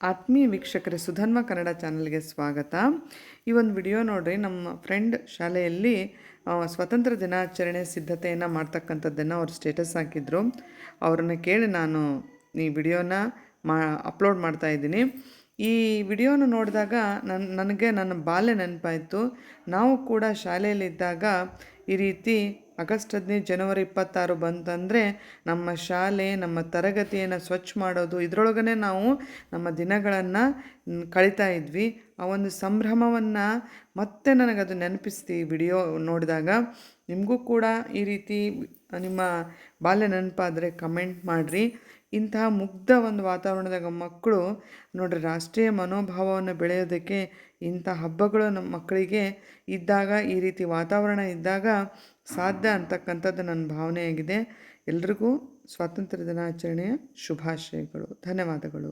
ಆತ್ಮೀಯ ವೀಕ್ಷಕರೇ, ಸುಧನ್ವ ಕನ್ನಡ ಚಾನಲ್ಗೆ ಸ್ವಾಗತ. ಈ ಒಂದು ವಿಡಿಯೋ ನೋಡ್ರಿ, ನಮ್ಮ ಫ್ರೆಂಡ್ ಶಾಲೆಯಲ್ಲಿ ಸ್ವಾತಂತ್ರ್ಯ ದಿನಾಚರಣೆ ಸಿದ್ಧತೆಯನ್ನು ಮಾಡ್ತಕ್ಕಂಥದ್ದನ್ನು ಅವ್ರು ಸ್ಟೇಟಸ್ ಹಾಕಿದ್ರು. ಅವ್ರನ್ನ ಕೇಳಿ ನಾನು ಈ ವಿಡಿಯೋನ ಅಪ್ಲೋಡ್ ಮಾಡ್ತಾ ಇದ್ದೀನಿ. ಈ ವಿಡಿಯೋನ ನೋಡಿದಾಗ ನನಗೆ ನನ್ನ ಬಾಲ್ಯ ನೆನಪಾಯಿತು. ನಾವು ಕೂಡ ಶಾಲೆಯಲ್ಲಿದ್ದಾಗ ಈ ರೀತಿ ಆಗಸ್ಟ್ 15 ಜನವರಿ 26 ಬಂತಂದರೆ ನಮ್ಮ ಶಾಲೆ, ನಮ್ಮ ತರಗತಿಯನ್ನು ಸ್ವಚ್ಛ ಮಾಡೋದು, ಇದರೊಳಗನೆ ನಾವು ನಮ್ಮ ದಿನಗಳನ್ನು ಕಳೀತಾ ಇದ್ವಿ. ಆ ಒಂದು ಸಂಭ್ರಮವನ್ನು ಮತ್ತೆ ನನಗದು ನೆನಪಿಸ್ತಿ ವಿಡಿಯೋ ನೋಡಿದಾಗ. ನಿಮಗೂ ಕೂಡ ಈ ರೀತಿ ನಿಮ್ಮ ಬಾಲ್ಯ ನೆನಪಾದರೆ ಕಮೆಂಟ್ ಮಾಡಿರಿ. ಇಂತಹ ಮುಗ್ಧ ಒಂದು ವಾತಾವರಣದಾಗ ಮಕ್ಕಳು ನೋಡ್ರಿ, ರಾಷ್ಟ್ರೀಯ ಮನೋಭಾವವನ್ನು ಬೆಳೆಯೋದಕ್ಕೆ ಇಂಥ ಹಬ್ಬಗಳು ನಮ್ಮ ಮಕ್ಕಳಿಗೆ ಇದ್ದಾಗ, ಈ ರೀತಿ ವಾತಾವರಣ ಇದ್ದಾಗ ಸಾಧ್ಯ ಅಂತಕ್ಕಂಥದ್ದು ನನ್ನ ಭಾವನೆಯಾಗಿದೆ. ಎಲ್ರಿಗೂ ಸ್ವಾತಂತ್ರ್ಯ ದಿನಾಚರಣೆಯ ಶುಭಾಶಯಗಳು. ಧನ್ಯವಾದಗಳು.